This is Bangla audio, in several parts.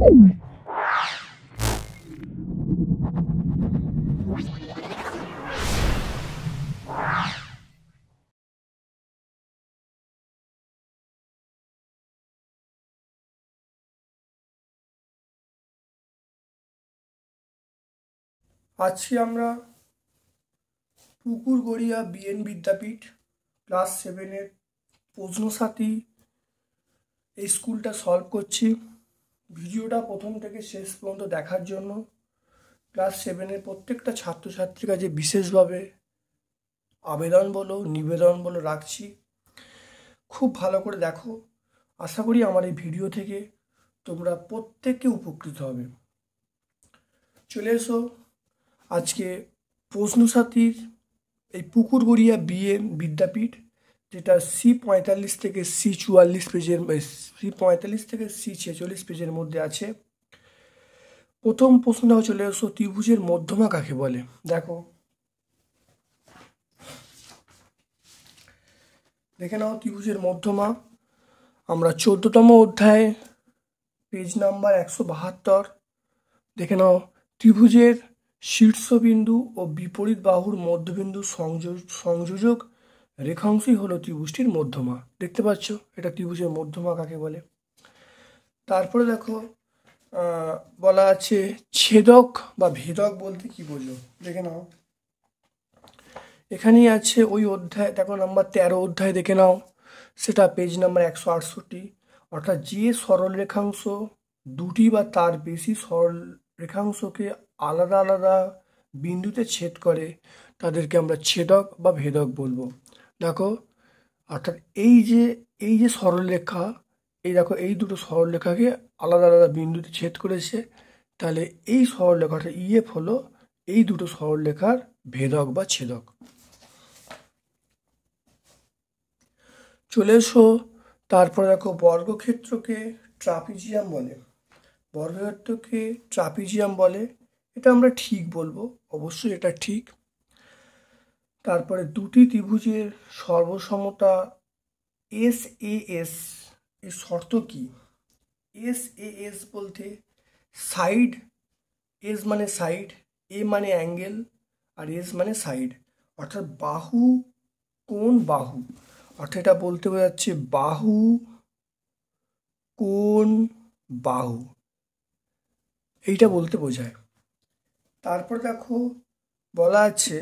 আজকে আমরা পুকুরগড়িয়া বিএন বিদ্যাপীঠ ক্লাস 7-এর প্রশ্নসাথী এই স্কুলটা সলভ করছি। ভিডিওটা প্রথম থেকে শেষ পর্যন্ত দেখার জন্য ক্লাস 7-এর প্রত্যেকটা ছাত্রছাত্রীর কাছে বিশেষভাবে আবেদন বলো নিবেদন বলো রাখছি, খুব ভালো করে দেখো। আশা করি আমার এই ভিডিও থেকে তোমরা প্রত্যেকে উপকৃত হবে। চলে এসো আজকে প্রশ্নসাথীর এই পুকুরগড়িয়া বিএন বিদ্যাপীঠ, যেটা C45 থেকে C44 পেজের, C45 থেকে C46 পেজের মধ্যে আছে। প্রথম প্রশ্নটা চলে এসো, ত্রিভুজের মধ্যমা কাকে বলে? দেখো, দেখে নাও ত্রিভুজের মধ্যমা। আমরা 14তম অধ্যায় পেজ নাম্বার 172 দেখে নাও। ত্রিভুজের শীর্ষবিন্দু ও বিপরীত বাহুর মধ্যবিন্দু সংযোজক রেখাংশই হলো ত্রিভুজটির মধ্যমা। দেখতে পাচ্ছ, এটা ত্রিভুজের মধ্যমা কাকে বলে। তারপরে দেখো বলা আছে ছেদক বা ভেদক বলতে কি বোঝো, দেখে নাও। এখানেই আছে ওই অধ্যায়, দেখো নাম্বার 13 অধ্যায় দেখে নাও, সেটা পেজ নাম্বার 168। অর্থাৎ যে সরল রেখাংশ দুটি বা তার বেশি সরল রেখাংশকে আলাদা আলাদা বিন্দুতে ছেদ করে তাদেরকে আমরা ছেদক বা ভেদক বলবো। দেখো, অর্থাৎ এই যে সরলরেখা, এই দেখো এই দুটো সরলরেখাকে আলাদা আলাদা বিন্দুতে ছেদ করেছে, তাহলে এই সরলরেখাটা EF হলো এই দুটো সরলরেখার ভেদক বা ছেদক। চলে এসো তারপর দেখো বর্গক্ষেত্রকে ট্রাপিজিয়াম বলে। বর্গক্ষেত্রকে ট্রাপিজিয়াম বলে, এটা আমরা ঠিক বলবো, অবশ্যই এটা ঠিক। তারপরে দুটি ত্রিভুজের সর্বসমতা SAS এর শর্ত কি? SAS বলতে সাইড, S মানে সাইড, A মানে অ্যাঙ্গেল, আর S মানে সাইড, অর্থাৎ বাহু কোণ বাহু, অর্থাৎ এটা বলতে বোঝাচ্ছে বাহু কোণ বাহু, এইটা বলতে বোঝায়। তারপর দেখো বলা আছে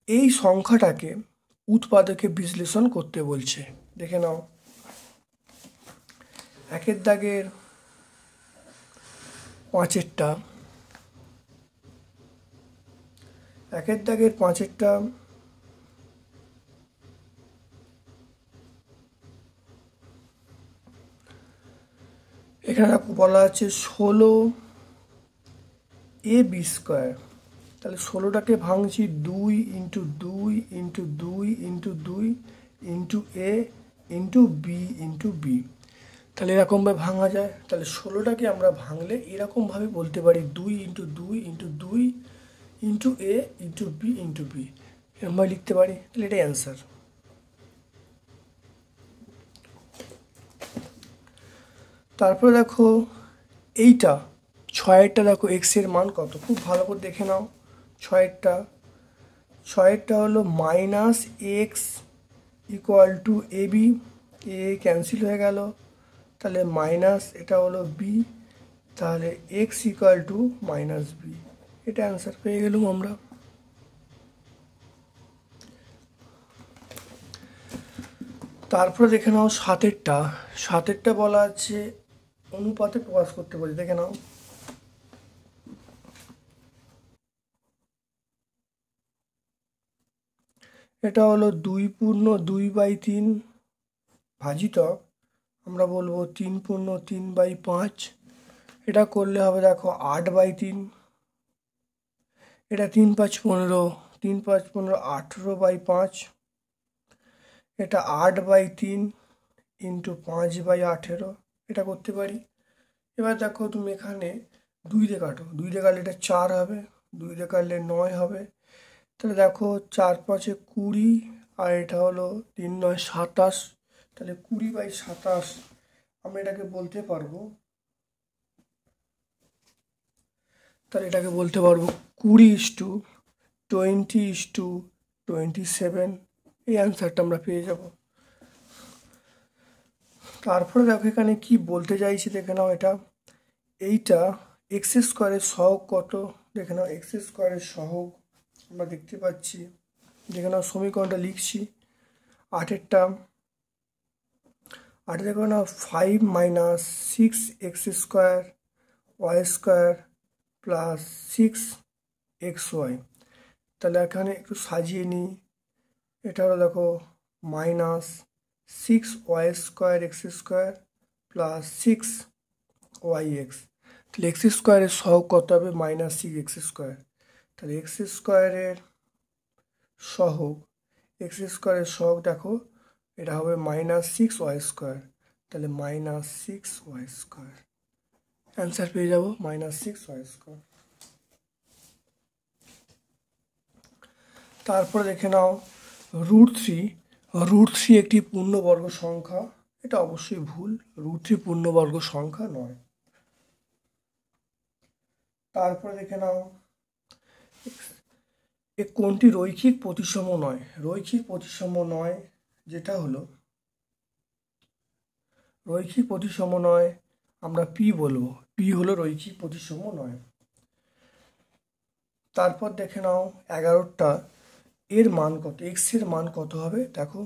এই সংখ্যাটাকে উৎপাদকে বিশ্লেষণ করতে বলছে। দেখে নাও, একের দাগের 5-এরটা, একের দাগের 5-এরটা এখানে বলা আছে 16AB²। তাহলে 16টাকে ভাঙছি 2 × 2 × 2 × 2 × A × B × B। তাহলে এরকমভাবে ভাঙা যায়। তাহলে 16টাকে আমরা ভাঙলে এরকমভাবে বলতে পারি 2 × 2 × 2 × A × B × B, এরকমভাবে লিখতে পারি। তাহলে এটাই অ্যান্সার। তারপরে দেখো এইটা 6-এরটা, দেখো x এর মান কত, খুব ভালো করে দেখে নাও। 6-এরটা হলো -x = AB, A ক্যান্সেল হয়ে গেল, তাহলে মাইনাস, এটা হলো B, তাহলে x = -B, এটা অ্যান্সার পেয়ে গেলাম আমরা। তারপরে দেখে নাও 7-এরটা বলা আছে অনুপাতে প্রকাশ করতে বলি। দেখে নাও, এটা হলো 2/3 ভাজিতক আমরা বলবো 3/3/5। এটা করলে হবে দেখো 8/3। এটা 3×5 = 15, 3×5 = 15, 18/5। এটা 8/3 × 5/18, এটা করতে পারি। এবার দেখো তুমি এখানে 2 দিয়ে কাটো, 2 দিয়ে কাটলে এটা 4 হবে, 2 দিয়ে কাটলে 9 হবে। তাহলে দেখো 4×5 = 20, আর এটা হলো 3×9 = 27। তাহলে 20/27 আমরা এটাকে বলতে পারবো তাহলে এটাকে বলতে পারবো 20:20:27, এই অ্যান্সারটা আমরা পেয়ে যাব। তারপরে দেখো এখানে কি বলতে চাইছি দেখে নাও। এইটা এক্স স্কোয়ারের সহগ কত দেখে নাও। এক্স স্কোয়ারের সহগ আমরা দেখতে পাচ্ছি, দেখে নাও সমীকরণটা লিখছি। আটেরটা দেখো না, 5 - 6x² y² + 6xy। তাহলে এখানে একটু সাজিয়ে নিই। এটা হলো দেখো -6y² x² + 6yx। তাহলে এক্স স্কোয়ারের সহগ কত হবে? -6x²। তাহলে এক্স স্কোয়ারের সহগ দেখো, এটা হবে -6y²। তাহলে -6y², অ্যান্সার পেয়ে যাব -6y²। তারপরে দেখে নাও √3 একটি পূর্ণবর্গ সংখ্যা। এটা অবশ্যই ভুল, √3 পূর্ণবর্গ সংখ্যা নয়। তারপরে দেখে নাও কোনটি রৈখিক প্রতিসম নয়। রৈখিক প্রতিসম নয় যেটা হলো রৈখিক প্রতিসম নয়, আমরা পি বলবো। পি হলো রৈখিক প্রতিসম নয়। তারপর দেখে নাও 11টা এর মান কত, এক্স এর মান কত হবে দেখো।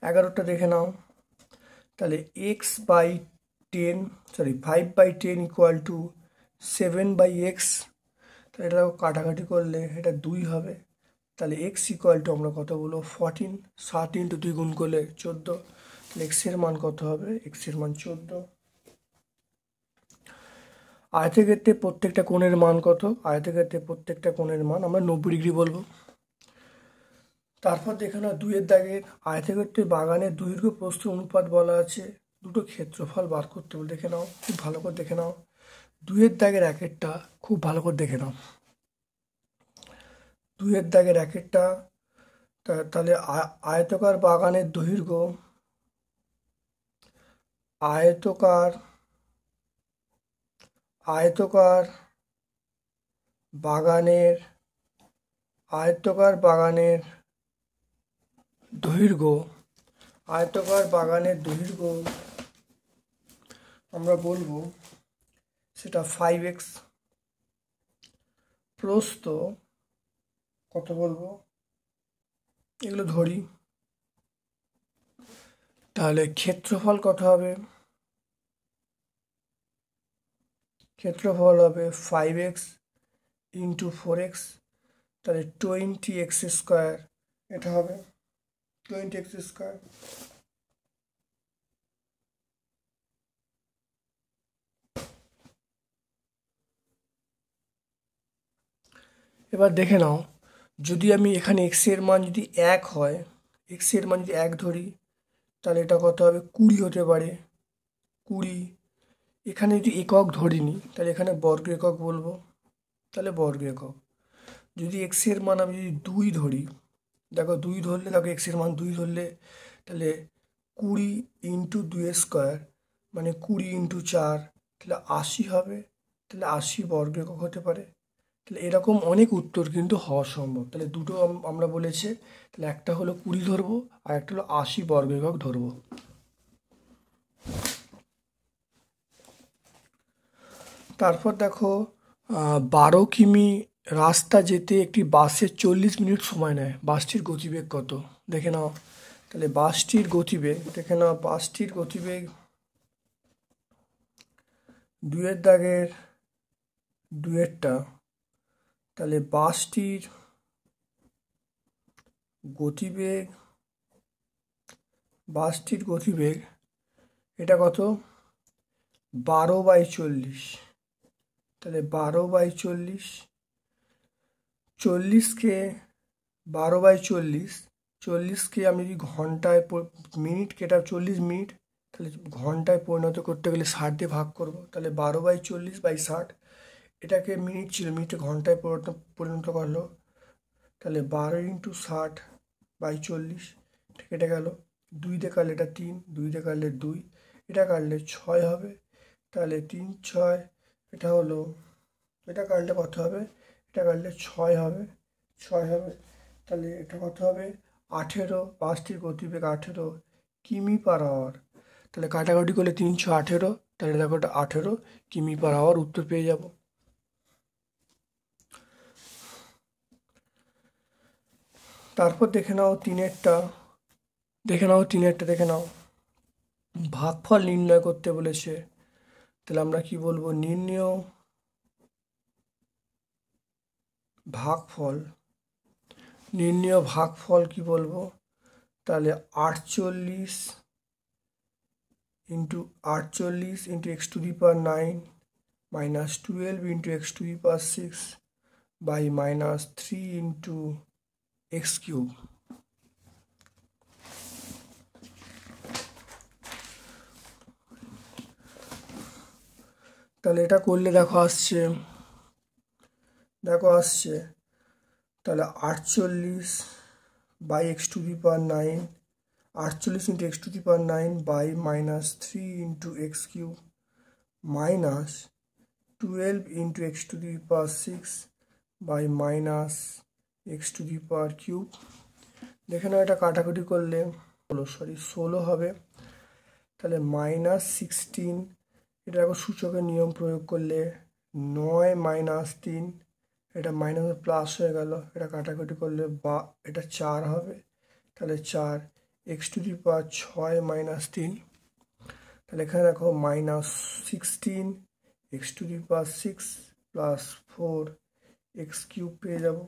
11টা দেখে নাও। তাহলে x/10 = 7/x। তাহলে এটা কাটাকাটি করলে এটা 2 হবে। তাহলে x = আমরা কত বলবো 14। 7 × 2 গুণ করলে 14। তাহলে x এর মান কত হবে? x এর মান 14। আয়তক্ষেত্রে প্রত্যেকটা কোণের মান কত? আয়তক্ষেত্রে প্রত্যেকটা কোণের মান আমরা 90° বলবো। তারপর দেখে নাও 2 এর দাগের আয়তক্ষেত্রে বাগানের দৈর্ঘ্য প্রস্থ অনুপাত বলা আছে, দুটো ক্ষেত্রফল বার করতে বলে। দেখে নাও, খুব ভালো করে দেখে নাও। 2 এর দাগের একেরটা খুব ভালো করে দেখে নাও। 2 এর দাগের একেরটা, তাহলে আয়তকার বাগানের দৈর্ঘ্য, আয়তকার বাগানের দৈর্ঘ্য, আমরা বলবো সেটা 5x। প্রস্থ কত বলবো? এগুলো ধরি। তাহলে ক্ষেত্রফল কত হবে? ক্ষেত্রফল হবে 5x × 4x। তাহলে 20x², এটা হবে 20x²। এবার দেখে নাও, যদি আমি এখানে x এর মান যদি 1 হয়, x এর মান যদি 1 ধরি, তাহলে এটা কত হবে? 20 হতে পারে, 20। এখানে যদি একক ধরিনি, তাহলে এখানে বর্গ একক বলবো, তাহলে বর্গ একক। যদি x এর মান আমি যদি 2 ধরি, দেখো 2 ধরলে, দেখো x এর মান 2 ধরলে, তাহলে 20 × 2² মানে 20 × 4, তাহলে 80 হবে। তাহলে 80 বর্গ একক হতে পারে। তাহলে এরকম অনেক উত্তর কিন্তু হওয়া সম্ভব। তাহলে দুটো আমরা বলেছি, তাহলে একটা হলো 20 ধরবো, আর একটা হলো 80 বর্গ একক ধরবো। তারপর দেখো 12 কিমি রাস্তা যেতে একটি বাসের 40 মিনিট সময় নেয়। বাসটির গতিবেগ কত? দেখে নাও। তাহলে বাসটির গতিবেগ দেখে নাও। বাসটির গতিবেগ 2 এর দাগের 2 এরটা, তাহলে বাসটির গতিবেগ এটা কত? 12/40। তাহলে 12/40, 40কে 12/40, 40কে আমি যদি ঘন্টায়, মিনিটকে এটা 40 মিনিট, তাহলে ঘন্টায় পরিণত করতে গেলে 60 দিয়ে ভাগ করবো। তাহলে 12/40/60, এটাকে মিনিট ছিল, মিনিটে ঘন্টায় পরিণত করলো। তাহলে 12 × 60/40, কেটে গেল। 2 দিয়ে কাটলে এটা 3, 2 দিয়ে কাটলে 2, এটা কাটলে 6 হবে। তাহলে 3 × 6, এটা হলো, এটা কাটলে কত হবে, এটা কাটলে 6 হবে, 6 হবে। তাহলে এটা কত হবে, 18, বাসটির গতিবেগ 18 কিমি পার আওয়ার। তাহলে কাটাকাটি করলে 318, তাহলে দেখো এটা 18 কিমি পার আওয়ার উত্তর পেয়ে যাব। তারপর দেখে নাও তিনেরটা, দেখে নাও ভাগফল নির্ণয় করতে বলেছে। তাহলে আমরা কি বলবো, নির্ণয় ভাগফল কি বলবো, তাহলে 48 into x to the power 9 minus 12 into x to the power 6 by minus 3 into x cube. তাহলে এটা করলে দেখো আসছে, তাহলে 48 by x to the power 9, 48 into x to the power 9 by minus 3 into x cube minus 12 into x to the power 6 by minus x to the power cube. দেখে নাও এটা কাটাকুটি করলে 16 হবে। তাহলে মাইনাস 16, এটা দেখো সূচকের নিয়ম প্রয়োগ করলে 9 মাইনাস 3, এটা মাইনাস প্লাস হয়ে গেল, এটা কাটাকুটি করলে বা এটা 4 হবে। তাহলে 4 x to the power 6 minus 3, তাহলে এখানে দেখো minus 16 x to the power 6 plus 4 x cube পেয়ে যাব।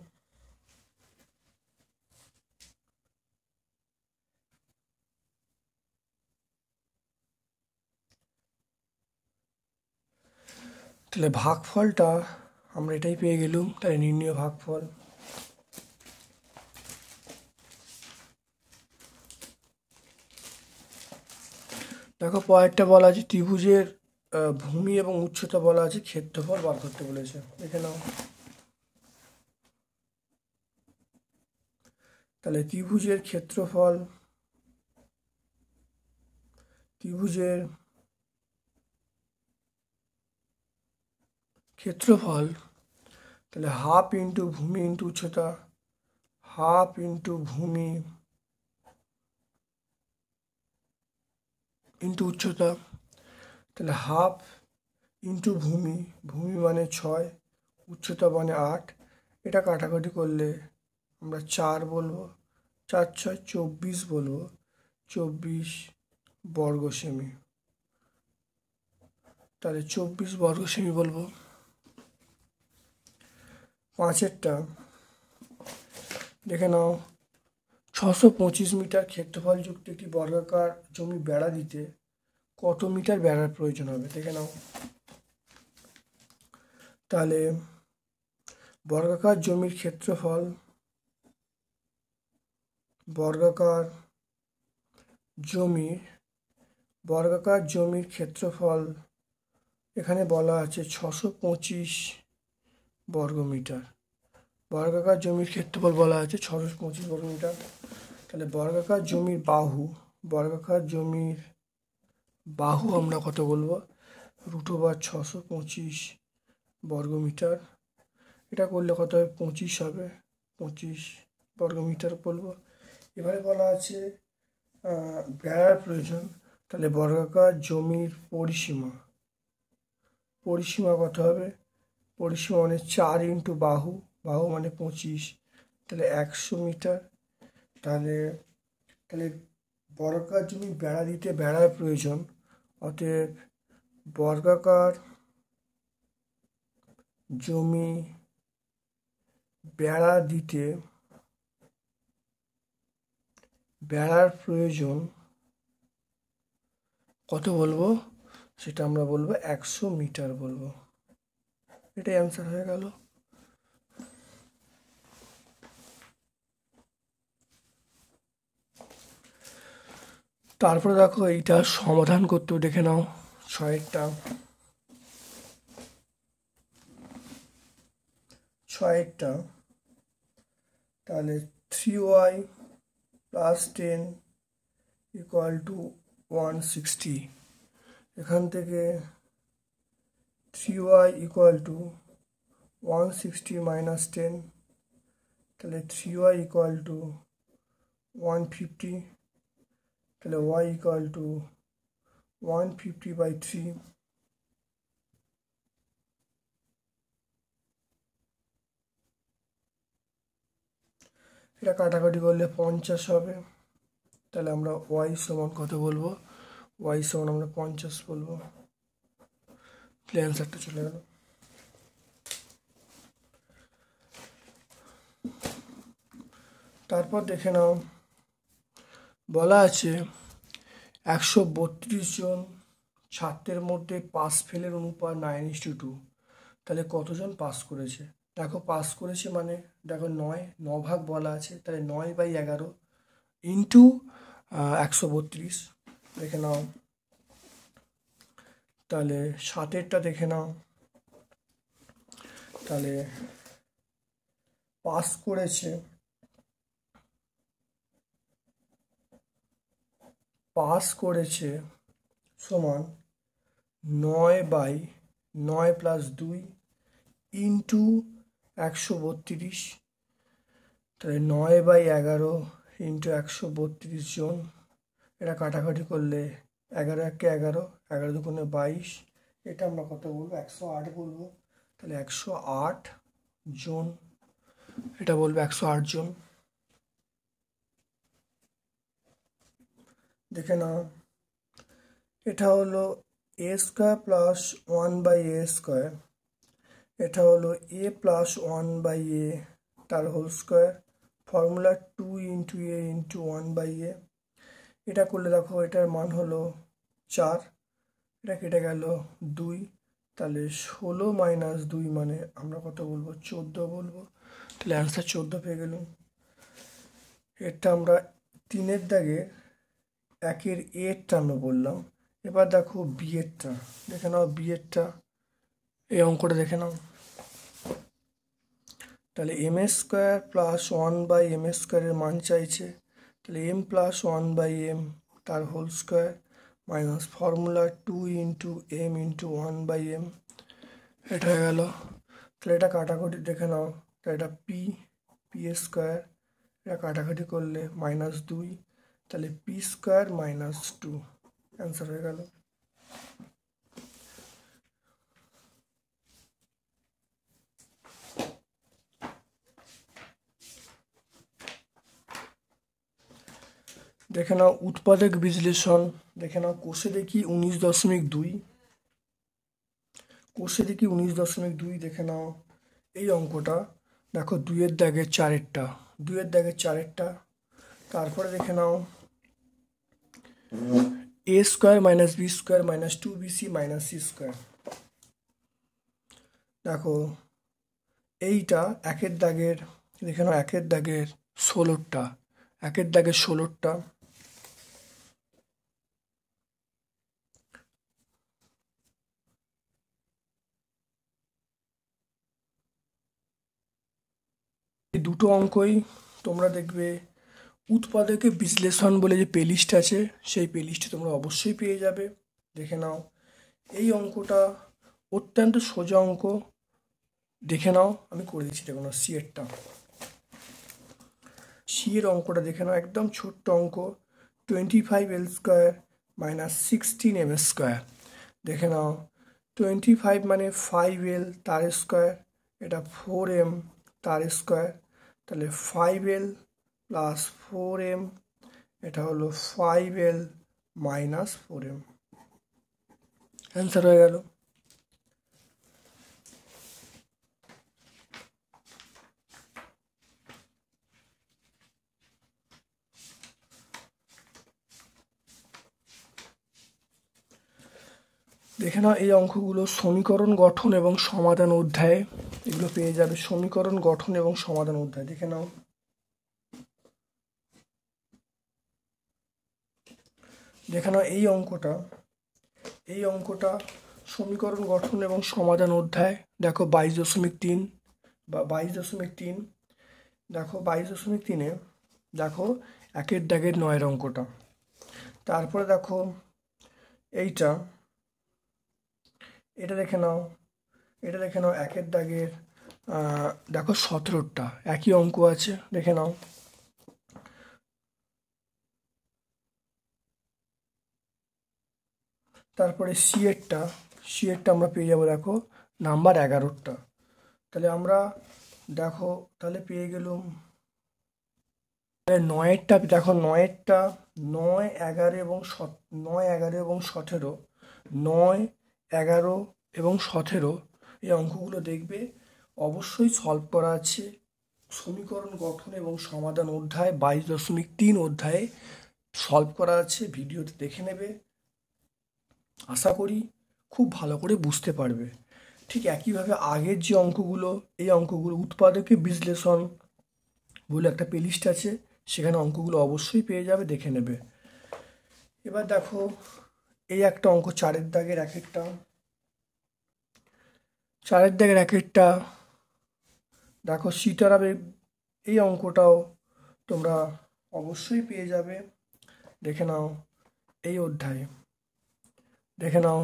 তাহলে ভাগফলটা আমরা এটাই পেয়ে গেলুম। তাহলে নির্ণয় ভাগফল, দেখো পরেরটা বলা আছে ত্রিভুজের ভূমি এবং উচ্চতা বলা আছে, ক্ষেত্রফল বার করতে বলেছে। দেখে নাও, তাহলে ত্রিভুজের ক্ষেত্রফল, তাহলে হাফ ইন্টু ভূমি ইন্টু উচ্চতা, হাফ ইন্টু ভূমি ইন্টু উচ্চতা, তাহলে হাফ ইন্টু ভূমি মানে 6, উচ্চতা মানে 8, এটা কাটাকাটি করলে আমরা 4 বলবো, 4 6 24 বলবো, 24 বর্গ সেমি। তাহলে 24 বর্গ সেমি বলবো। পাঁচেরটা দেখে নাও, 625 মিটার ক্ষেত্রফলযুক্ত একটি বর্গাকার জমি বেড়া দিতে কত মিটার বেড়ার প্রয়োজন হবে, দেখে নাও। তাহলে বর্গাকার জমির ক্ষেত্রফল, বর্গাকার জমির ক্ষেত্রফল এখানে বলা আছে 625 বর্গমিটার। বর্গাকার জমির ক্ষেত্রফল বলা আছে 625 বর্গমিটার। তাহলে বর্গাকার জমির বাহু আমরা কত বলবো, √/625 বর্গমিটার। এটা করলে কত হবে, 25 হবে, 25 বর্গমিটার বলবো। এবারে বলা আছে বেড়ার প্রয়োজন। তাহলে বর্গাকার জমির পরিসীমা কত হবে, পরিসীমা মানে 4 ইন্টু বাহু মানে 25, তাহলে 100 মিটার। তাহলে বর্গাকার জমি বেড়া দিতে বেড়ার প্রয়োজন, অতএব বর্গাকার জমি বেড়া দিতে বেড়ার প্রয়োজন কত বলবো, সেটা আমরা বলবো 100 মিটার বলবো। এটাই অ্যান্সার হয়ে গেল। তারপরে দেখো এইটা সমাধান করতে দেখে নাও, 6এরটা তাহলে 3y প্লাস 10 ইকুয়াল টু 160, এখান থেকে 3y ইকুয়াল টু 160 মাইনাস 10, তাহলে 3y ইকুয়াল টু 150, তাহলে y ইকুয়াল টু 150/3, এটা কাটাকাটি করলে 50 হবে। তাহলে আমরা y সমান কত বলবো? y সমান আমরা 50 বলবো। তাহলে অ্যান্সারটা চলে গেল। তারপর দেখে নাও, বলা আছে 132 জন ছাত্রের মধ্যে পাস ফেলের অনুপাত 9:2। তাহলে কতজন পাস করেছে? দেখো পাস করেছে মানে দেখো 9 ভাগ বলা আছে, তাহলে 9/11 ইন্টু 132 দেখে নাও। তাহলে 7এরটা দেখে নাও, তাহলে পাস করেছে সমান 9/9 প্লাস 2 ইন্টু 132, তাহলে 9/11 ইন্টু 132 জন। এটা কাটাকাটি করলে 11 × 11, 11 দুগুণে 22, এটা আমরা কত বলবো? 108 বলবো। তাহলে 108 জন, এটা বলবো 108 জন। দেখে নাও, এটা হলো a square plus 1/a square, এটা হলো a প্লাস 1/a তার whole square, formula 2 × a × 1/a। এটা করলে দেখো এটার মান হলো 4, এটা কেটে গেল 2, তাহলে 16 মাইনাস 2 মানে আমরা কত বলবো? 14 বলবো। তাহলে অ্যান্সার 14 পেয়ে গেলাম। এটা আমরা 3-এর দাগে 1-এর এরটা আমরা বললাম। এবার দেখো বিয়েরটা দেখে নাও, বিয়েরটা এই অঙ্কটা দেখে নাও। তাহলে m² প্লাস 1/m স্কোয়ারের মান চাইছে, তাহলে m প্লাস 1/m তার whole square minus formula 2 × m × 1/m, এটা হয়ে গেল। তাহলে এটা কাটাকুটি দেখে নাও, তাহলে এটা p² এটা কাটাকাটি করলে -2, তাহলে p² - 2 অ্যান্সার হয়ে গেল। দেখে নাও উৎপাদক বিশ্লেষণ, দেখে নাও কোষে দেখি 19.2, কোষে দেখি 19.2 দেখে নাও। এই অঙ্কটা দেখো 2-এর দাগে 4-এরটা, 2-এর দাগে 4-এরটা। তারপরে দেখে নাও a² - b² - 2bc - c²। দেখো এইটা 1-এর দাগের, দেখে নাও 1-এর দাগের 16টা, 1-এর দাগের 16টা। এই দুটো অঙ্কই তোমরা দেখবে উৎপাদকের বিশ্লেষণ বলে যে প্লেলিস্ট আছে, সেই প্লেলিস্টে তোমরা অবশ্যই পেয়ে যাবে। দেখে নাও এই অঙ্কটা অত্যন্ত সোজা অঙ্ক, দেখে নাও আমি করে দিচ্ছি। দেখো না সি-এরটা, সি-এর অঙ্কটা দেখে নাও, একদম ছোট্ট অঙ্ক। 25l² - 16m²। দেখে নাও 25 মানে 5l তার স্কোয়ার, এটা 4m তার স্কোয়ার, তাহলে 5l প্লাস 4m, এটা হলো 5l মাইনাস 4m, অ্যান্সার হয়ে গেল। দেখে নাও এই অঙ্কগুলো সমীকরণ গঠন এবং সমাধান অধ্যায়ে এগুলো পেয়ে যাবে, সমীকরণ গঠন এবং সমাধান অধ্যায়। দেখে নাও দেখে নাও এই অঙ্কটা সমীকরণ গঠন এবং সমাধান অধ্যায়। দেখো 22.3 বা 22.3, দেখো 22.3-এ দেখো 1-এর দাগের 9-এর অঙ্কটা। তারপরে দেখো এটা দেখে নাও এটা দেখে নাও, একের দাগের দেখো 17টা একই অঙ্ক আছে, দেখে নাও। তারপরে সি এরটা আমরা পেয়ে যাবো, দেখো নাম্বার 11টা। তাহলে আমরা দেখো তাহলে পেয়ে গেলাম। নয়েরটা দেখো, নয়েরটা 9, 11 এবং 9, 11 এবং 17, 9, 11 এবং 17 এই অঙ্কগুলো দেখবে অবশ্যই সলভ করা আছে। সমীকরণ গঠন এবং সমাধান অধ্যায় 22.3 অধ্যায়ে সলভ করা আছে, ভিডিওতে দেখে নেবে। আশা করি খুব ভালো করে বুঝতে পারবে। ঠিক একইভাবে আগের যে অঙ্কগুলো, এই অঙ্কগুলো উৎপাদকে বিশ্লেষণ বলে একটা প্লেলিস্ট আছে, সেখানে অঙ্কগুলো অবশ্যই পেয়ে যাবে, দেখে নেবে। এবার দেখো এই একটা অঙ্ক 4-এর দাগের এক একটা, 4-এর দাগের এক একটা দেখো সীতারামের এই অঙ্কটাও তোমরা অবশ্যই পেয়ে যাবে, দেখে নাও। এই অধ্যায়ে দেখে নাও,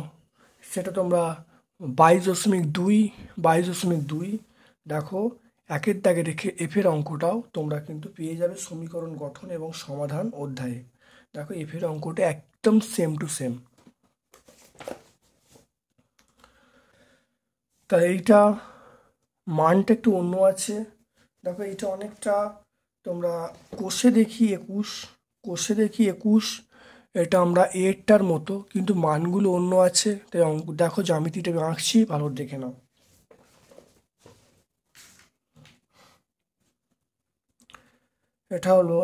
সেটা তোমরা 22.2 দেখো একের দাগে রেখে এফের অঙ্কটাও তোমরা কিন্তু পেয়ে যাবে সমীকরণ গঠন এবং সমাধান অধ্যায়ে। দেখো এফের অঙ্কটা একদম সেম টু সেম। তা এইটা মানটা একটু অন্য আছে। দেখো এইটা অনেকটা তোমরা কোষে দেখি 21, এটা আমরা এরটার মতো, কিন্তু মানগুলো অন্য আছে। তাই অঙ্ক দেখো, জ্যামিতিটা আমি আঁকছি, ভালো দেখে নাও। এটা হলো,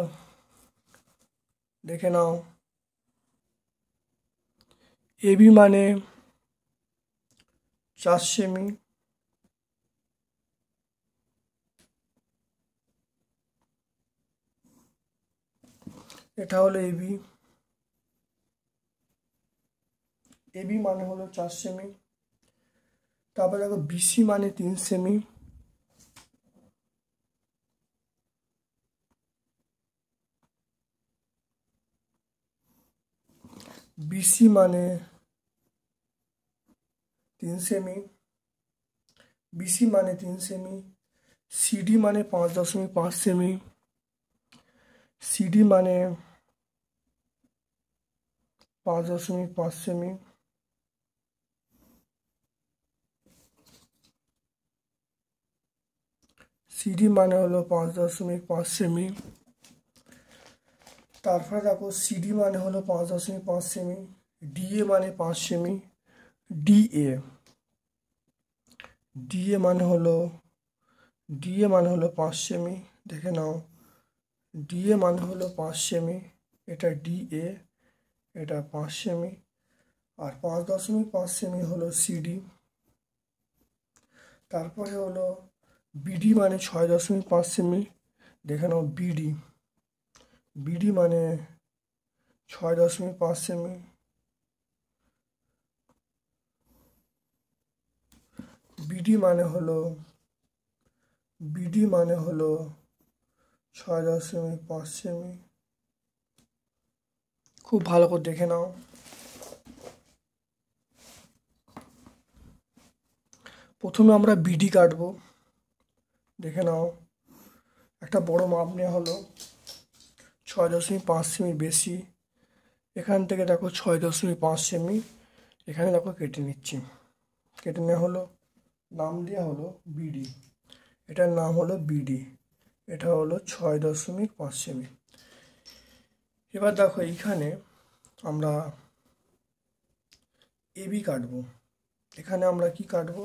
দেখে নাও, এবি মানে 4 সেমি, এটা হলো এবি মানে হলো 4 সেমি। তারপর দেখো বিসি মানে 3 সেমি, বিসি মানে 3 সেমি, বিসি মানে 3 সেমি, সিডি মানে 5.5 সেমি, সিডি মানে 5.5 সেমি, সিডি মানে হলো 5.5 সেমি। তারপরে দেখো সিডি মানে হলো 5.5 সেমি, ডিএ মানে 5 সেমি, ডিএ ডিএ মানে হলো 5 সেমি, দেখে নাও। ডিএ মানে হলো 5 সেমি, এটা ডিএ, এটা 5 সেমি। আর 5.5 সেমি হলো সিডি। তারপরে হলো বিডি মানে 6.5 সেমি, দেখে নাও। বিডি মানে 6.5 সেমি, বিডি মানে হলো 6.5 সেমি। খুব ভালো করে দেখে নাও। প্রথমে আমরা বিডি কাটবো, দেখে নাও। একটা বড় মাপ নেওয়া হলো 6.5 সেমি বেশি, এখান থেকে দেখো 6.5 সেমি, এখানে দেখো কেটে নিচ্ছি। কেটে নেওয়া হলো, নাম দেওয়া হলো বিডি, এটার নাম হলো বিডি, এটা হলো 6.5 সেমি। এবার দেখো এইখানে আমরা এবি কাটবো, এখানে আমরা কি কাটবো,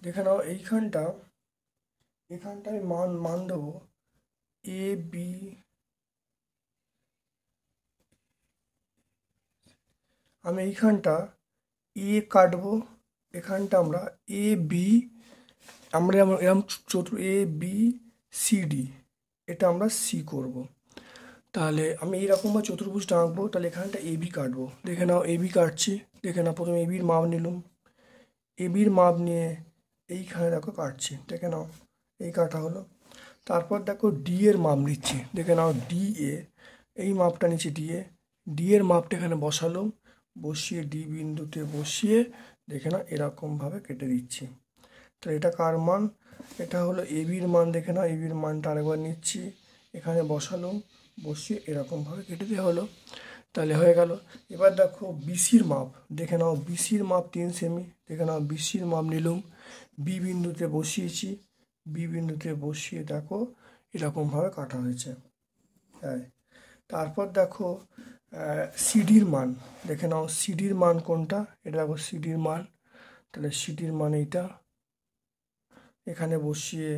দেখে নাও। এখানটায় মান দেবো এ বি, আমি এইখানটা এ কাটবো, এখানটা আমরা এ বি, আমরা এরকম এ বি সি ডি, এটা আমরা সি করব। তাহলে আমি এইরকমভাবে চতুর্ভুজটা আঁকবো, তাহলে এখানটা এ বি কাটবো, দেখে নাও। এ বি কাটছি, দেখে নাও। প্রথমে এবির মাপ নিলাম, এবির মাপ নিয়ে এইখানে দেখো কাটছি, দেখে নাও এই কাটা হলো। তারপর দেখো ডি এর মাপ নিচ্ছি, দেখে নাও ডি এ, এই মাপটা নিচ্ছি ডি এর মাপটা এখানে বসালো, বসিয়ে ডি বিন্দুতে বসিয়ে দেখে নাও এরকমভাবে কেটে দিচ্ছি। তো এটা কার মান? এটা হলো এবির মান, দেখে নাও এবির মানটা আরেকবার নিচ্ছি, এখানে বসালো, বসিয়ে এরকমভাবে কেটে দেওয়া হলো, তাহলে হয়ে গেল। এবার দেখো বিসির মাপ, দেখে নাও বিসির মাপ 3 সেমি, দেখে নাও বিসির মাপ নিলাম, বি বিন্দুতে বসিয়েছি, বি বিন্দুতে বসিয়ে দেখো এরকমভাবে কাটা হয়েছে। হ্যাঁ, তারপর দেখো সিডির মান, দেখে নাও সিডির মান কোনটা, এটা দেখো সিডির মান, তাহলে সিডির মান এইটা, এখানে বসিয়ে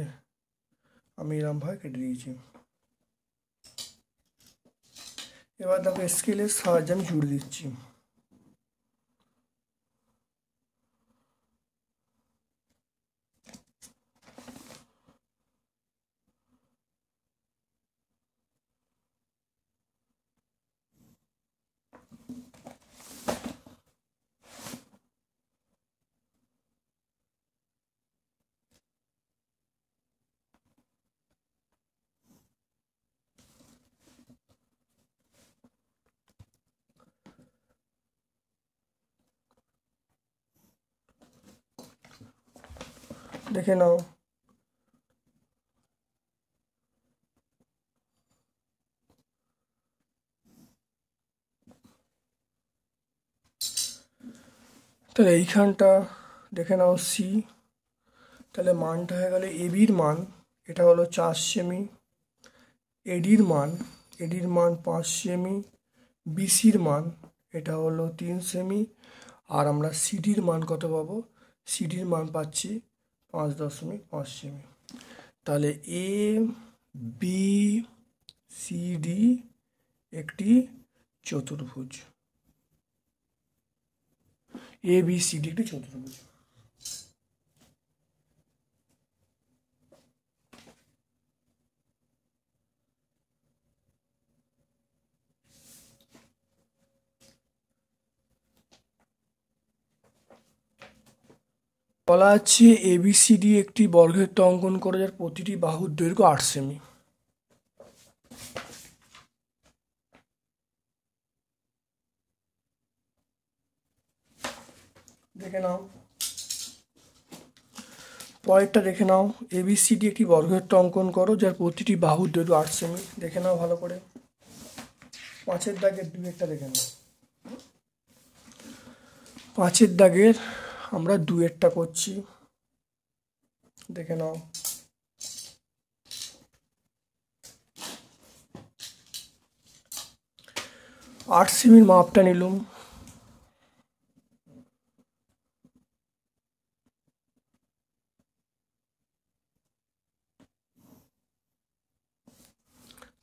আমি এরকমভাবে কেটে দিয়েছি। এবার দেখো স্কেলের সাহায্যে আমি জুড়ে দিচ্ছি। দেখে নাও তাহলে এইখানটা দেখে নাও সি, তাহলে মানটা হয়ে গেল এবির মান, এটা হলো 4 সেমি, এডির মান 5 সেমি, বিসির মান এটা হলো 3 সেমি, আর আমরা সিডির মান কত পাবো? সিডির মান পাচ্ছি 5.5 সেমি। তাহলে এ বি সি ডি একটি চতুর্ভুজ, এ বি সি ডি একটি চতুর্ভুজ। বলা আছে এবিসিডি একটি বর্গক্ষেত্র অঙ্কন করে যার প্রতিটি বাহুর দৈর্ঘ্য 8 সেমি। দেখে নাও পরেরটা, দেখে নাও এবিসিডি একটি বর্গক্ষেত্র অঙ্কন করো যার প্রতিটি বাহুর দৈর্ঘ্য 8 সেমি। দেখে নাও ভালো করে, 5-এর দাগের দুয়েরটা দেখে নাও, 5-এর দাগের আমরা দুয়েরটা করছি, দেখে নাও। 8 সেমির মাপটা নিলাম,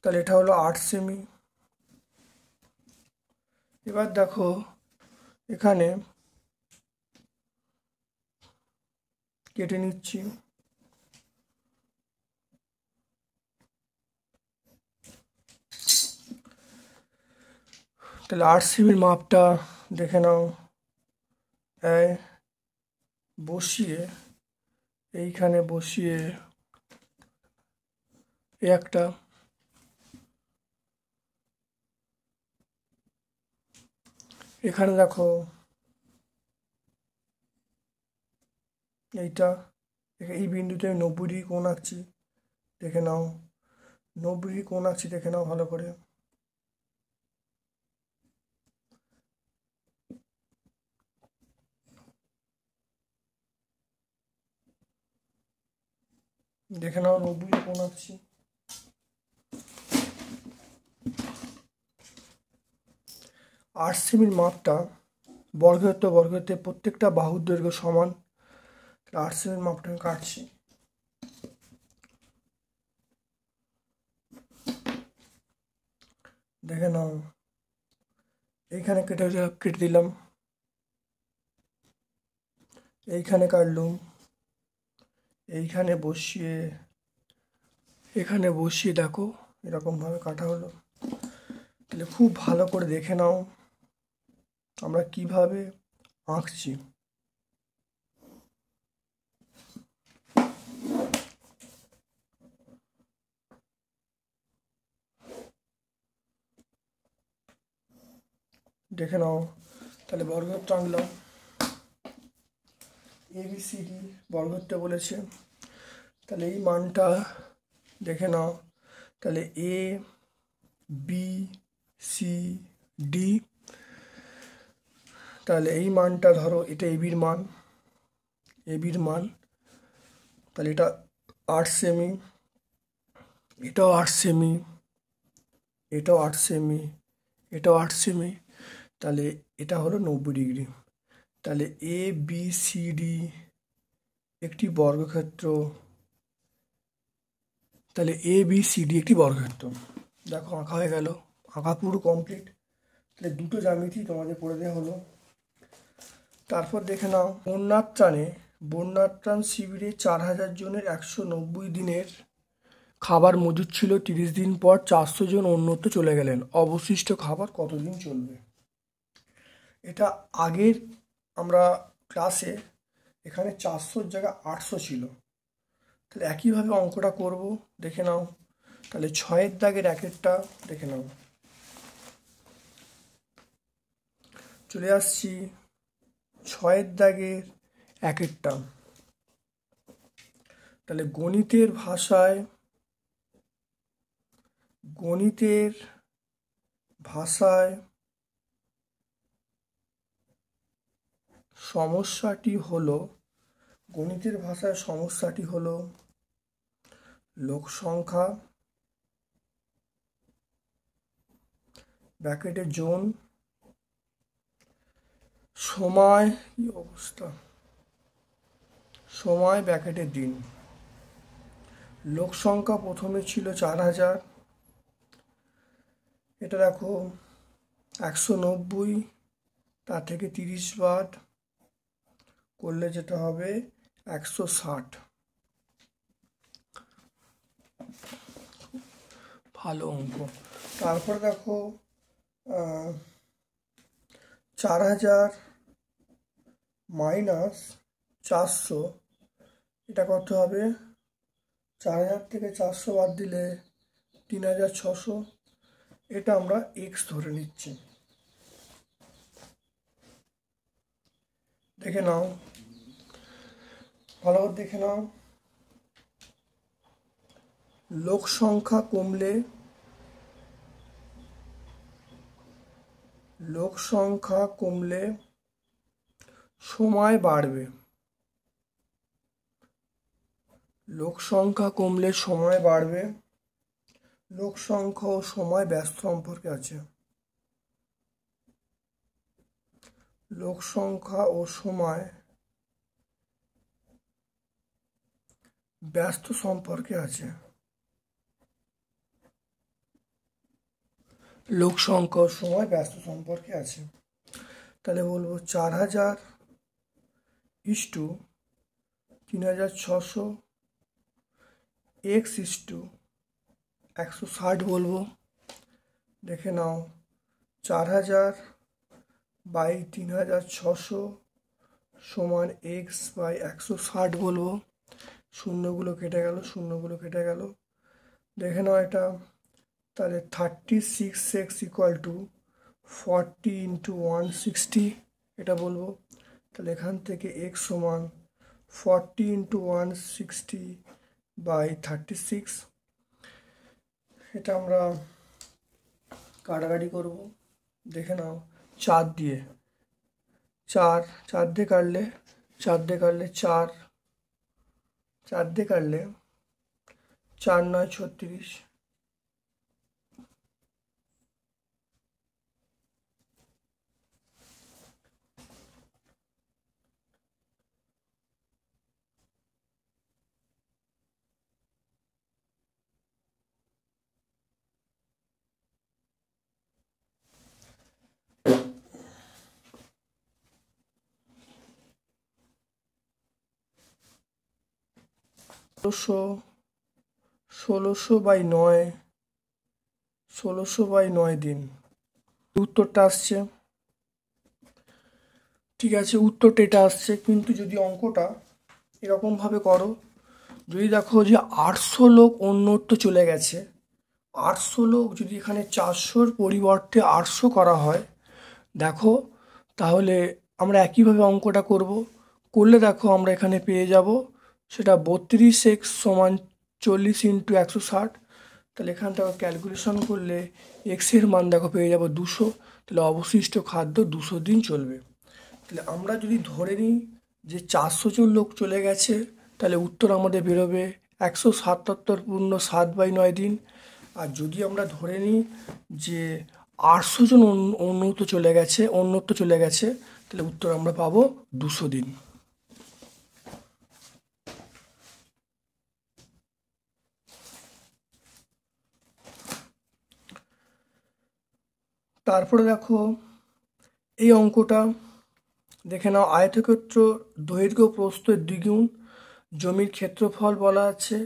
তাহলে এটা হলো 8 সেমি। এবার দেখো এখানে কেটে নিচ্ছি, তাহলে 8 সেমির মাপটা দেখে নাও, বসিয়ে এইখানে বসিয়ে একটা, এখানে দেখো এইটা, এই বিন্দুতে আমি 90 ডিগ্রি কোণ আঁকছি, দেখে নাও 90 ডিগ্রি কোণ আঁকছি, দেখে নাও ভালো করে। দেখে নাও 90 ডিগ্রি কোণ আঁকছি। আট সেমির মাপটা বর্গক্ষেত্রের প্রত্যেকটা বাহুর দৈর্ঘ্য সমান, 8 সেমির মাপটা আমি কাটছি। দেখে নাও এইখানে কেটে দিলাম, এইখানে কাটলুম, এইখানে বসিয়ে এখানে বসিয়ে দেখো এরকমভাবে কাটা হলো। তাহলে খুব ভালো করে দেখে নাও আমরা কিভাবে আঁকছি। দেখে নাও। তাহলে বর্গক্ষেত্র আনলাম, ABCD বর্গক্ষেত্র বলেছে। তাহলে এই মানটা দেখে নাও। তাহলে ABCD, তাহলে এই মানটা ধরো এটা এবির মান, তাহলে এটা 8 সেমি, এটাও 8 সেমি, এটাও 8 সেমি, এটাও 8 সেমি, তাহলে এটা হলো 90 ডিগ্রি। তাহলে ABCD একটি বর্গক্ষেত্র, তাহলে ABCD একটি বর্গক্ষেত্র। দেখো আঁকা হয়ে গেল, আঁকা পুরো কমপ্লিট। তাহলে দুটো জ্যামিতি তোমাদের করে দেওয়া হলো। তারপর দেখে নাও, বন্যাত্রাণ শিবিরে 4000 জনের 190 দিনের খাবার মজুদ ছিল। 30 দিন পর 400 জন অন্যত্র চলে গেলেন। অবশিষ্ট খাবার কতদিন চলবে? এটা আগের আমরা ক্লাসে এখানে 400 জায়গায় 800 ছিল। তাহলে একইভাবে অঙ্কটা করব, দেখে নাও। তাহলে 6-এর দাগের একেরটা দেখে নাও, চলে আসছি 6-এর দাগের একেরটা। তাহলে গণিতের ভাষায় সমস্যাটি হলো লোক সংখ্যা ব্র্যাকেটে জন, সময়, কি অবস্থা, সময় ব্র্যাকেটে দিন। লোক সংখ্যা প্রথমে ছিল 4000, এটা দেখো 190, তার থেকে 30 বাদ করলে যেটা হবে 160। ভালো অঙ্ক। তারপর দেখো 4000 মাইনাস 400, এটা কত হবে? 4000 থেকে 400 বাদ দিলে 3600। এটা আমরা এক্স ধরে নিচ্ছি। দেখে নাও, ভালো করে দেখে নাও। লোক সংখ্যা কমলে সময় বাড়বে। লোক সংখ্যা ও সময় ব্যস্ত সম্পর্কে আছে। লোক সংখ্যা ও সময় ব্যস্ত সম্পর্কে আছে। লোক সংখ্যা ও সময় ব্যস্ত সম্পর্কে আছে। তাহলে বলবো 4000 ইস্টু 3600 এক্স ইস্টু 160 বলবো। দেখে নাও, 4000 বাই 3600 সমান এক্স বাই 160 বলবো। শূন্যগুলো কেটে গেল। দেখে নাও এটা, তাহলে 36x ইকুয়াল টু 40 ইন্টু 160 এটা বলবো। তাহলে এখান থেকে x সমান 40 ইন্টু 160 বাই 36। এটা আমরা কাটাকাটি করব। দেখে নাও, 4 দিয়ে কাটলে 4 9 36। ষোলোশো বাই 9 দিন উত্তরটা আসছে। ঠিক আছে, উত্তরটা এটা আসছে। কিন্তু যদি অঙ্কটা এরকমভাবে করো, যদি দেখো যে 800 লোক অন্যত্র চলে গেছে, 800 লোক যদি এখানে 400-র পরিবর্তে 800 করা হয়, দেখো, তাহলে আমরা একইভাবে অঙ্কটা করলে দেখো আমরা এখানে পেয়ে যাব সেটা 32x সমান 40 × 160। তাহলে এখান থেকে ক্যালকুলেশন করলে এক্সের মান দেখো পেয়ে যাব 200। তাহলে অবশিষ্ট খাদ্য 200 দিন চলবে। তাহলে আমরা যদি ধরে নিই যে 400 জন লোক চলে গেছে, তাহলে উত্তর আমাদের বেরোবে 177 পূর্ণ 7/9 দিন। আর যদি আমরা ধরে নিই যে 800 জন অন্যত্র চলে গেছে, তাহলে উত্তর আমরা পাবো 200 দিন। তারপরে দেখো এই অঙ্কটা দেখে নাও, আয়তক্ষেত্র দৈর্ঘ্য প্রস্থের দ্বিগুণ, জমির ক্ষেত্রফল বলা আছে,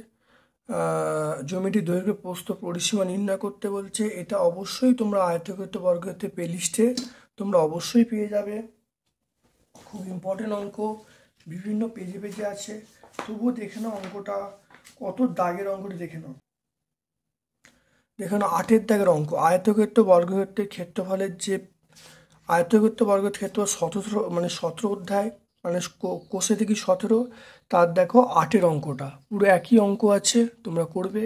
জমিটির দৈর্ঘ্য প্রস্থ পরিসীমা নির্ণয় করতে বলছে। এটা অবশ্যই তোমরা আয়তক্ষেত্র বর্গক্ষেত্রে প্লেলিস্টে তোমরা অবশ্যই পেয়ে যাবে। খুব ইম্পর্টেন্ট অঙ্ক, বিভিন্ন পেজে পেজে আছে। তবুও দেখে নাও অঙ্কটা কত দাগের অঙ্কটি দেখে নাও। 8 দাগের অঙ্ক, আয়তক্ষেত্র বর্গক্ষেত্রের ক্ষেত্রফলের যে আয়তক্ষেত্র বর্গক্ষেত্র 17 অধ্যায়, মানে কোষে দেখি 17, তার দেখো 8 অঙ্কটা পুরো একই অঙ্ক আছে। তোমরা করলে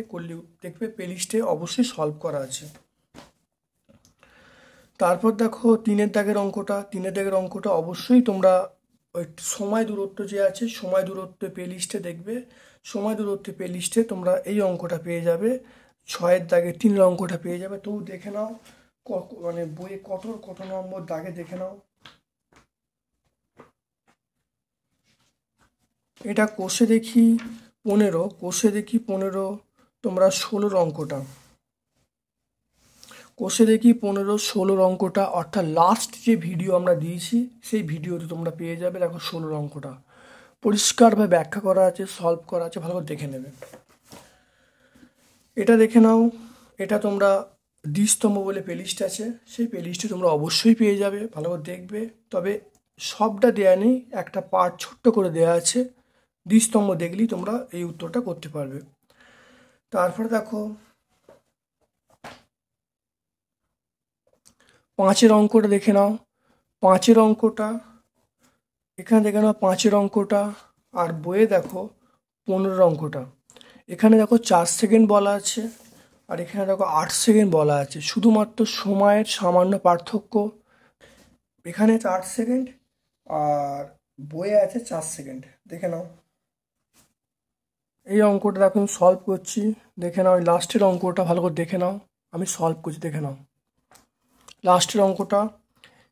দেখবে প্লেলিস্টে অবশ্যই সলভ করা আছে। তারপর দেখো 3 দাগের অঙ্কটা অবশ্যই তোমরা ওই সময় দূরত্ব যে আছে, সময় দূরত্ব প্লেলিস্টে দেখবে। সময় দূরত্ব প্লেলিস্টে তোমরা এই অঙ্কটা পেয়ে যাবে, 6 দাগের 3 অঙ্কটা পেয়ে যাবে। তো দেখে নাও মানে বইয়ে কত নম্বর দাগে দেখে নাও। এটা কোষে দেখি 15, তোমরা 16 অঙ্কটা, কোষে দেখি 15, 16 অঙ্কটা, অর্থাৎ লাস্ট যে ভিডিও আমরা দিয়েছি সেই ভিডিওতে তোমরা পেয়ে যাবে। দেখো 16 অঙ্কটা পরিষ্কারভাবে ব্যাখ্যা করা আছে, সলভ করা আছে, ভালো করে দেখে নেবে। এটা দেখে নাও, এটা তোমরা দ্বিস্তম্ভ বলে প্লেলিস্ট আছে, সেই প্লেলিস্টে তোমরা অবশ্যই পেয়ে যাবে, ভালো করে দেখবে। তবে সবটা দেয়া নেই, একটা পার্ট ছোট্ট করে দেয়া আছে, দ্বিস্তম্ভ দেখলেই তোমরা এই উত্তরটা করতে পারবে। তারপরে দেখো 5 অঙ্কটা দেখে নাও। 5 অঙ্কটা এখানে দেখে নাও, 5 অঙ্কটা, আর বইয়ে দেখো 15 অঙ্কটা। এখানে দেখো 4 সেকেন্ড বলা আছে, আর এখানে দেখো 8 সেকেন্ড বলা আছে। শুধুমাত্র সময়ের সামান্য পার্থক্য, এখানে 8 সেকেন্ড আর বইয়ে আছে 4 সেকেন্ড। দেখে নাও এই অঙ্কটা দেখো আমি সলভ করছি, দেখে নাও। লাস্টের অঙ্কটা ভালো করে দেখে নাও, আমি সলভ করছি, দেখে নাও লাস্টের অঙ্কটা।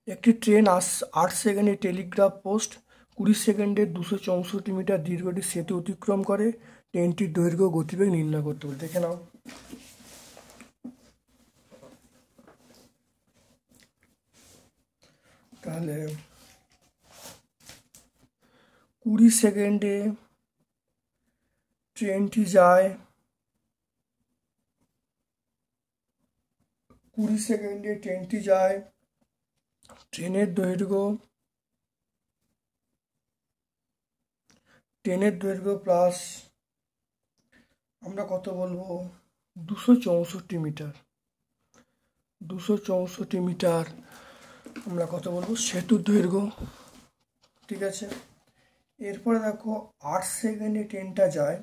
একটি ট্রেন 8 সেকেন্ডে টেলিগ্রাফ পোস্ট 20 সেকেন্ডে 264 মিটার দীর্ঘ একটি সেতু অতিক্রম করে। ট্রেনটির দৈর্ঘ্য গতিবেগ নির্ণয় করতে হবে। দেখে নাও তাহলে 20 সেকেন্ডে ট্রেনটি যায়, 20 সেকেন্ডে ট্রেনটি যায়, ট্রেনের দৈর্ঘ্য প্লাস আমরা কত বলবো 264 মিটার, 264 মিটার আমরা কত বলবো সেতুর দৈর্ঘ্য। ঠিক আছে, এরপরে দেখো 8 সেকেন্ডে ট্রেনটা যায়,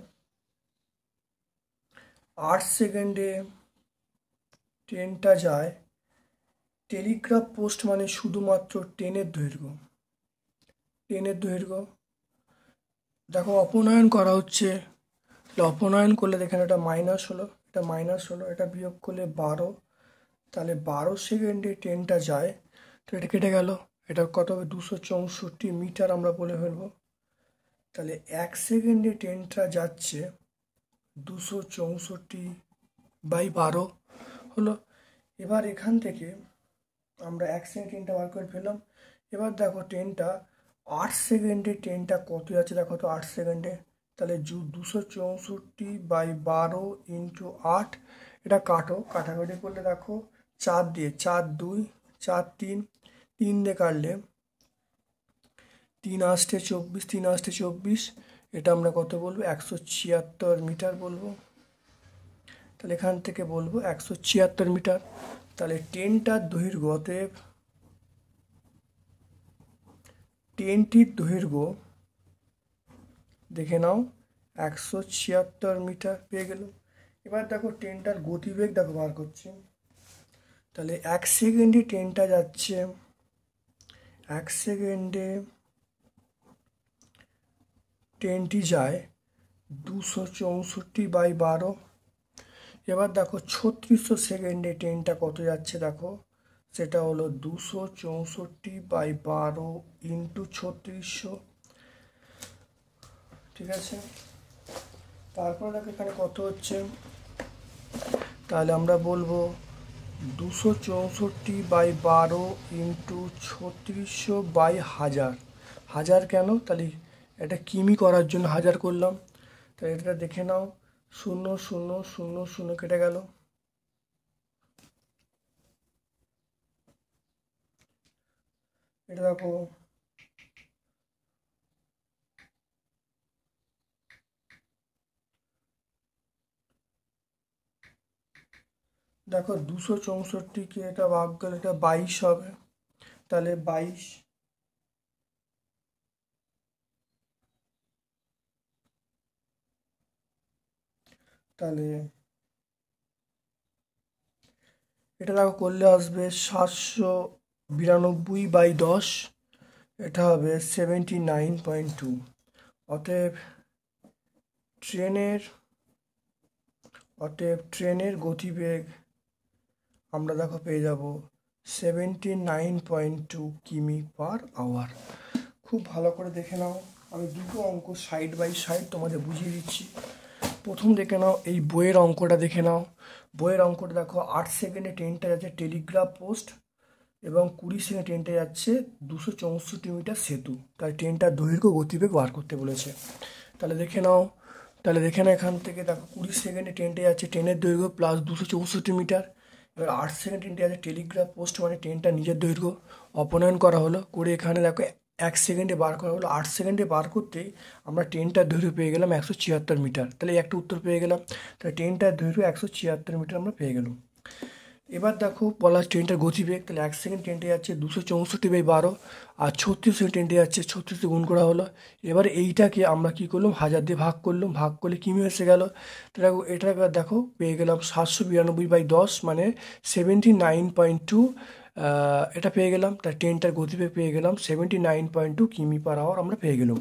8 সেকেন্ডে ট্রেনটা যায়, টেলিগ্রাফ পোস্ট মানে শুধুমাত্র ট্রেনের দৈর্ঘ্য। দেখো অপনয়ন করা হচ্ছে, অপনয়ন করলে দেখেন এটা মাইনাস হলো, এটা বিয়োগ করলে 12, তাহলে 12 সেকেন্ডে ট্রেনটা যায়, তো এটা কেটে গেল, এটা কত হবে 264 মিটার আমরা বলে ফেলবো। তাহলে 1 সেকেন্ডে ট্রেনটা যাচ্ছে 264/12 হলো। এবার এখান থেকে আমরা 1 সেকেন্ড ট্রেনটা বার করে ফেললাম। এবার দেখো ট্রেনটা 8 সেকেন্ডে ট্রেনটা কত যাচ্ছে, দেখো তো 8 সেকেন্ডে, তাহলে 264/12 × 8, এটা কাটাকাটি করলে দেখো 4 দিয়ে 4 2 4 3 3 দিয়ে কাটলে 3 8 24, 3 8 24, এটা আমরা কত বলবো 176 মিটার বলবো। তাহলে এখান থেকে বলবো 176 মিটার। তাহলে ট্রেনটার দৈর্ঘ্য, অতএব ট্রেনটির দৈর্ঘ্য দেখে নাও 176 মিটার পেয়ে গেল। এবার দেখো ট্রেনটার গতিবেগ দেখো বার করছি। তাহলে 1 সেকেন্ডে ট্রেনটা যাচ্ছে, 1 সেকেন্ডে ট্রেনটি যায় 264/12। এবার দেখো 3600 সেকেন্ডে ট্রেনটা কত যাচ্ছে দেখো, সেটা হলো 264/12 ইন্টু 3600। ঠিক আছে, তারপর দেখো এখানে কত হচ্ছে, তাহলে আমরা বলবো 264/12 ইন্টু 3600/1000। হাজার কেন, তাহলে এটা কিমি করার জন্য হাজার করলাম। তাহলে এটা দেখে নাও, 0 0 0 0 কেটে গেল। এটা দেখো দেখো 264কে এটা ভাগ করলে এটা 22 হবে। তাহলে 22, তাহলে এটা দেখো করলে আসবে 792/10, এটা হবে 79.2। অতএব ট্রেনের গতিবেগ আমরা দেখো পেয়ে যাব 79.2 কিমি/আওয়ার। খুব ভালো করে দেখে নাও, আমি দুটো অঙ্ক সাইড বাই সাইড তোমাদের বুঝিয়ে দিচ্ছি। প্রথম দেখে নাও, এই বইয়ের অঙ্কটা দেখে নাও। বইয়ের অঙ্কটা দেখো 8 সেকেন্ডে ট্রেনটা যাচ্ছে টেলিগ্রাফ পোস্ট এবং 20 সেকেন্ডে ট্রেনটা যাচ্ছে 264 মিটার সেতু। তাই ট্রেনটার দৈর্ঘ্য গতিবেগ বার করতে বলেছে। তাহলে দেখে নাও, এখান থেকে দেখো 20 সেকেন্ডে ট্রেনটা যাচ্ছে, ট্রেনের দৈর্ঘ্য প্লাস 264 মিটার। এবার 8 সেকেন্ড ট্রেনটা যাচ্ছে টেলিগ্রাফ পোস্ট, মানে ট্রেনটা নিজের দৈর্ঘ্য অপনয়ন করা হলো, করে এখানে দেখো 1 সেকেন্ডে বার করা হলো। 8 সেকেন্ডে বার করতেই আমরা ট্রেনটার দৈর্ঘ্য পেয়ে গেলাম 176 মিটার। তাহলে একটা উত্তর পেয়ে গেলাম। তাহলে ট্রেনটার দৈর্ঘ্য 176 মিটার আমরা পেয়ে গেলাম। এবার দেখো বলা ট্রেনটার গতিবেগ, তাহলে 1 সেকেন্ড ট্রেনটা যাচ্ছে 264/12, আর 36 সেকেন্ড ট্রেনটা যাচ্ছে 36 গুণ করা হলো। এবার এইটাকে আমরা কী করলাম, 1000 দিয়ে ভাগ করলাম, ভাগ করলে কিমি এসে গেল। তাহলে এটা দেখো পেয়ে গেলাম 792/10, মানে 79.2, এটা পেয়ে গেলাম। তার ট্রেনটার গতিবেগ পেয়ে গেলাম 79.2 কিমি/আওয়ার আমরা পেয়ে গেলাম।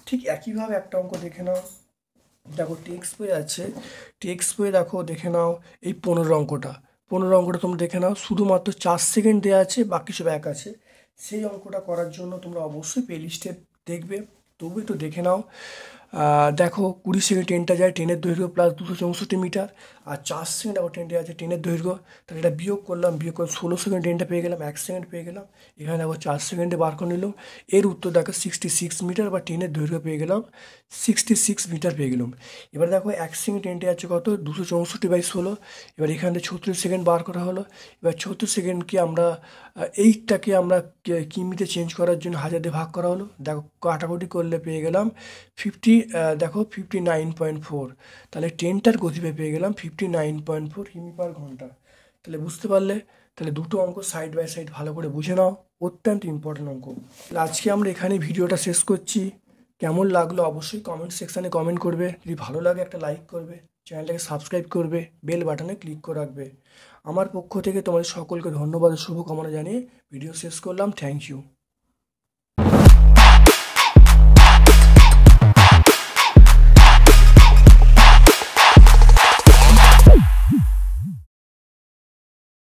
ঠিক একইভাবে একটা অঙ্ক দেখে নাও। দেখো টেক্সট বই আছে, টেক্সট বইয়ে দেখো দেখে নাও এই 15 অঙ্কটা তোমরা দেখে নাও। শুধুমাত্র 4 সেকেন্ড দেওয়া আছে, বাকি সব এক আছে। সেই অঙ্কটা করার জন্য তোমরা অবশ্যই প্লে লিস্টে দেখবে, তবু একটু দেখে নাও। দেখো 20 সেকেন্ড ট্রেনটা যায়, ট্রেনের দৈর্ঘ্য প্লাস 264 মিটার, আর 4 সেকেন্ড আবার ট্রেনটা আছে, ট্রেনের দৈর্ঘ্য। তাহলে এটা বিয়োগ করলাম, বিয়োগ করে 16 সেকেন্ড ট্রেনটা পেয়ে গেলাম, 1 সেকেন্ড পেয়ে গেলাম। এখানে দেখো 4 সেকেন্ডে বার করে নিলাম। এর উত্তর দেখো 66 মিটার, বা ট্রেনের দৈর্ঘ্য পেয়ে গেলাম 66 মিটার পেয়ে গেলাম। এবার দেখো 1 সেকেন্ড ট্রেনটা যাচ্ছে কত, 264/16। এবার এখান থেকে 36 সেকেন্ড বার করা হলো। এবার 36 সেকেন্ডকে আমরা এইটাকে আমরা কিমিতে চেঞ্জ করার জন্য 1000 দিয়ে ভাগ করা হলো। দেখো কাটাকুটি করলে পেয়ে গেলাম 59.4। তাহলে ট্রেনটার গতিবেগ পেয়ে গেলাম 59.4 কিমি/ঘন্টা। তাহলে বুঝতে পারলে, তাহলে দুটো অঙ্ক সাইড বাই সাইড ভালো করে বুঝে নাও, অত্যন্ত ইম্পর্টেন্ট অঙ্ক। তাহলে আজকে আমরা এখানে ভিডিওটা শেষ করছি। কেমন লাগলো অবশ্যই কমেন্ট সেকশানে কমেন্ট করবে। যদি ভালো লাগে একটা লাইক করবে, চ্যানেলটাকে সাবস্ক্রাইব করবে, বেল বাটনে ক্লিক করে রাখবে। আমার পক্ষ থেকে তোমাদের সকলকে ধন্যবাদ ও শুভকামনা জানিয়ে ভিডিও শেষ করলাম। Thank you.